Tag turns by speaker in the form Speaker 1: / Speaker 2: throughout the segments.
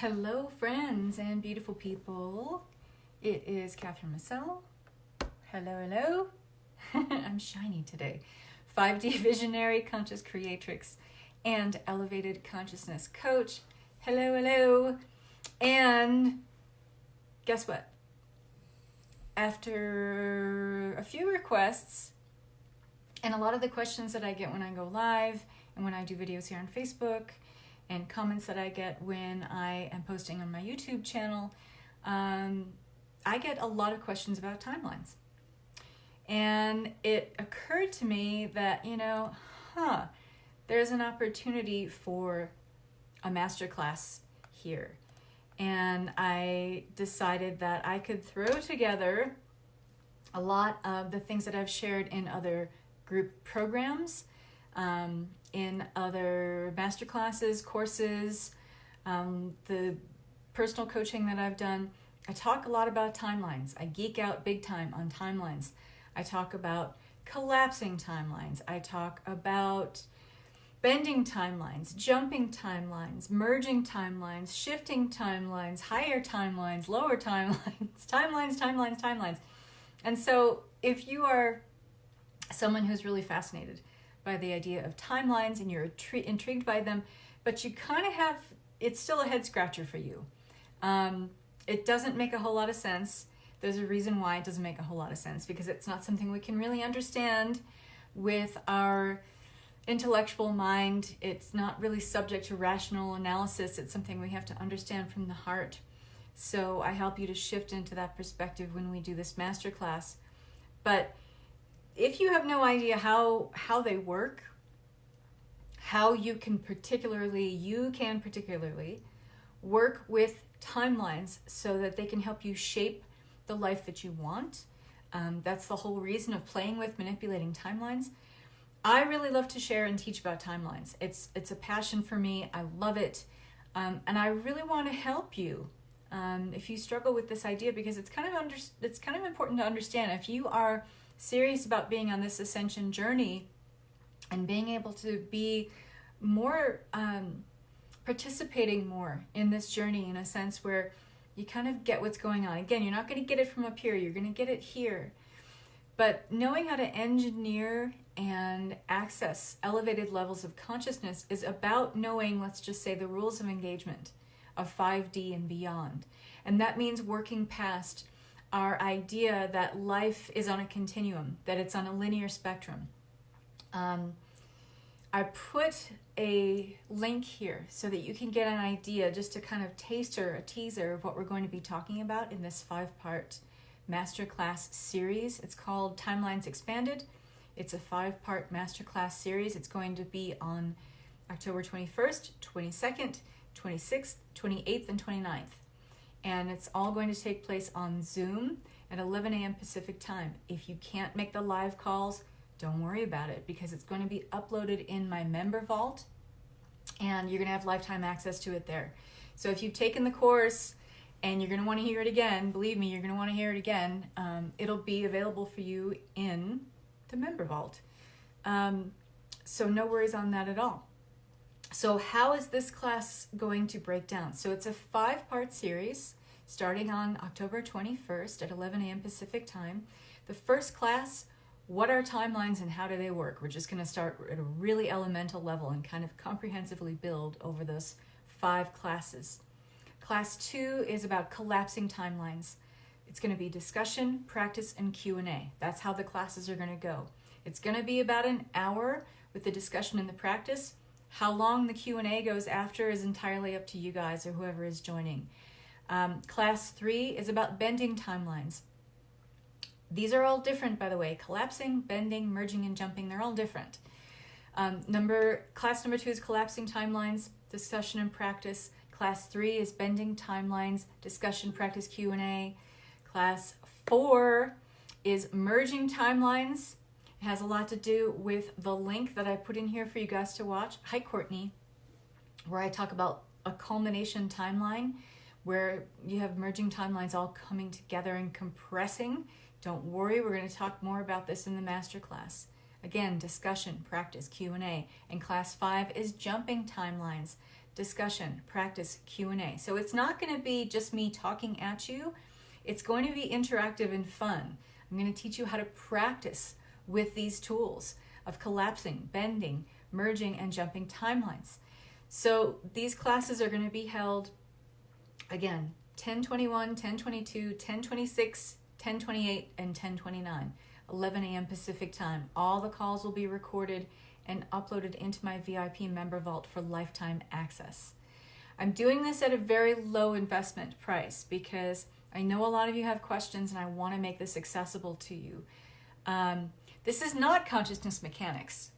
Speaker 1: Hello, friends and beautiful people. It is Kathryn Marcel. Hello. I'm shiny today. 5D visionary, conscious creatrix, and elevated consciousness coach. Hello. And guess what? After a few requests, and a lot of the questions that I get when I go live and when I do videos here on Facebook, and comments that I get when I am posting on my YouTube channel, I get a lot of questions about timelines. And it occurred to me that, there's an opportunity for a masterclass here. And I decided that I could throw together a lot of the things that I've shared in other group programs, in other masterclasses, courses, the personal coaching that I've done. I talk a lot about timelines. I geek out big time on timelines. I talk about collapsing timelines. I talk about bending timelines, jumping timelines, merging timelines, shifting timelines, higher timelines, lower timelines, timelines. And so if you are someone who's really fascinated by the idea of timelines and you're intrigued by them, but you kind of have, it's still a head scratcher for you. It doesn't make a whole lot of sense. There's a reason why it doesn't make a whole lot of sense, because it's not something we can really understand with our intellectual mind. It's not really subject to rational analysis. It's something we have to understand from the heart. So I help you to shift into that perspective when we do this masterclass. But if you have no idea how they work, how you can particularly work with timelines so that they can help you shape the life that you want. That's the whole reason of playing with manipulating timelines. I really love to share and teach about timelines. It's a passion for me. I love it. And I really want to help you if you struggle with this idea, because it's kind of important to understand. If you are serious about being on this ascension journey and being able to be more participating more in this journey, in a sense where you kind of get what's going on. Again, you're not going to get it from up here, you're going to get it here. But knowing how to engineer and access elevated levels of consciousness is about knowing, let's just say, the rules of engagement of 5D and beyond. And that means working past our idea that life is on a continuum, that it's on a linear spectrum. I put a link here so that you can get an idea, just to kind of a teaser of what we're going to be talking about in this 5-part masterclass series. It's called Timelines Expanded. It's a 5-part masterclass series. It's going to be on October 21st, 22nd, 26th, 28th, and 29th. And it's all going to take place on Zoom at 11 a.m. Pacific time. If you can't make the live calls, don't worry about it, because it's going to be uploaded in my member vault, and you're going to have lifetime access to it there. So if you've taken the course and you're going to want to hear it again, believe me, you're going to want to hear it again. It'll be available for you in the member vault. So no worries on that at all. So how is this class going to break down? So it's a 5-part series starting on October 21st at 11 a.m. Pacific time. The first class, what are timelines and how do they work? We're just going to start at a really elemental level and kind of comprehensively build over those 5 classes. Class 2 is about collapsing timelines. It's going to be discussion, practice, and Q&A. That's how the classes are going to go. It's going to be about an hour with the discussion and the practice. How long the Q&A goes after is entirely up to you guys or whoever is joining. Class 3 is about bending timelines. These are all different, by the way. Collapsing, bending, merging, and jumping, they're all different. Class number 2 is collapsing timelines, discussion and practice. Class 3 is bending timelines, discussion, practice, Q&A. Class 4 is merging timelines. It has a lot to do with the link that I put in here for you guys to watch. Hi, Courtney, where I talk about a culmination timeline, where you have merging timelines all coming together and compressing. Don't worry, we're going to talk more about this in the masterclass. Again, discussion, practice, Q&A. And class 5 is jumping timelines, discussion, practice, Q&A. So it's not going to be just me talking at you. It's going to be interactive and fun. I'm going to teach you how to practice with these tools of collapsing, bending, merging, and jumping timelines. So these classes are going to be held, again, 10:21, 10:22, 10:26, 10:28, and 10:29, 11 a.m. Pacific time. All the calls will be recorded and uploaded into my VIP member vault for lifetime access. I'm doing this at a very low investment price because I know a lot of you have questions and I want to make this accessible to you. This is not consciousness mechanics.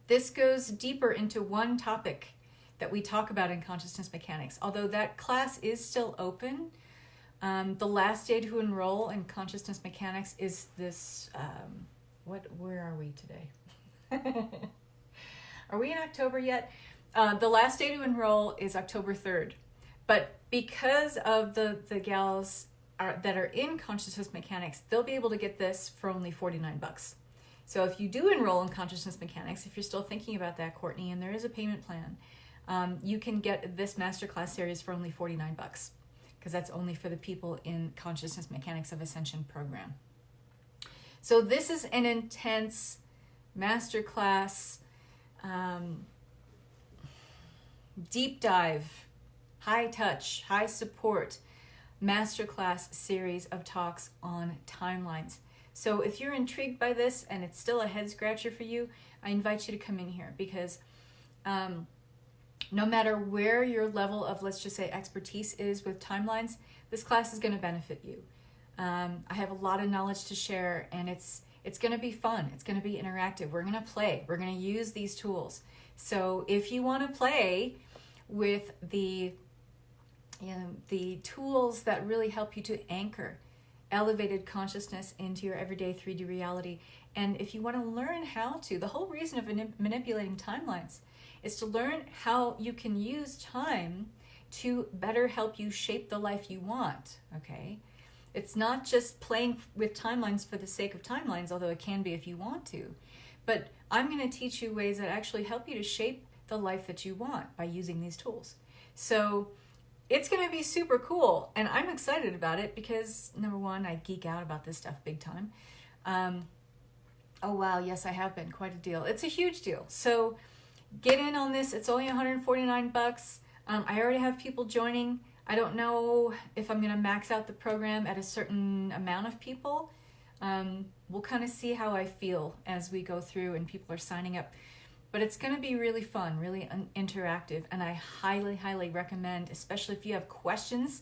Speaker 1: This goes deeper into one topic that we talk about in consciousness mechanics, although that class is still open. The last day to enroll in consciousness mechanics is this, where are we today? Are we in October yet? The last day to enroll is October 3rd. But because of the gals that are in consciousness mechanics, they'll be able to get this for only $49. So if you do enroll in consciousness mechanics, if you're still thinking about that, Courtney, and there is a payment plan, you can get this masterclass series for only $49 because that's only for the people in Consciousness Mechanics of Ascension program. So this is an intense masterclass, deep dive, high touch, high support masterclass series of talks on timelines. So if you're intrigued by this and it's still a head scratcher for you, I invite you to come in here because no matter where your level of, let's just say, expertise is with timelines, this class is going to benefit you. I have a lot of knowledge to share, and it's going to be fun. It's going to be interactive. We're going to play. We're going to use these tools. So if you want to play with the tools that really help you to anchor elevated consciousness into your everyday 3D reality, and if you want to learn how to, the whole reason of manipulating timelines is to learn how you can use time to better help you shape the life you want, okay? It's not just playing with timelines for the sake of timelines, although it can be if you want to. But I'm going to teach you ways that actually help you to shape the life that you want by using these tools. So it's going to be super cool, and I'm excited about it because, number one, I geek out about this stuff big time. Oh, wow, yes, I have been quite a deal. It's a huge deal. So get in on this. It's only $149. I already have people joining. I don't know if I'm going to max out the program at a certain amount of people. We'll kind of see how I feel as we go through and people are signing up. But it's going to be really fun, really interactive, and I highly, highly recommend, especially if you have questions,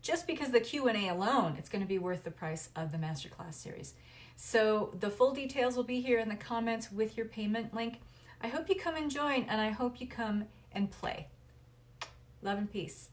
Speaker 1: just because the Q&A alone, it's going to be worth the price of the Masterclass series. So the full details will be here in the comments with your payment link. I hope you come and join, and I hope you come and play. Love and peace.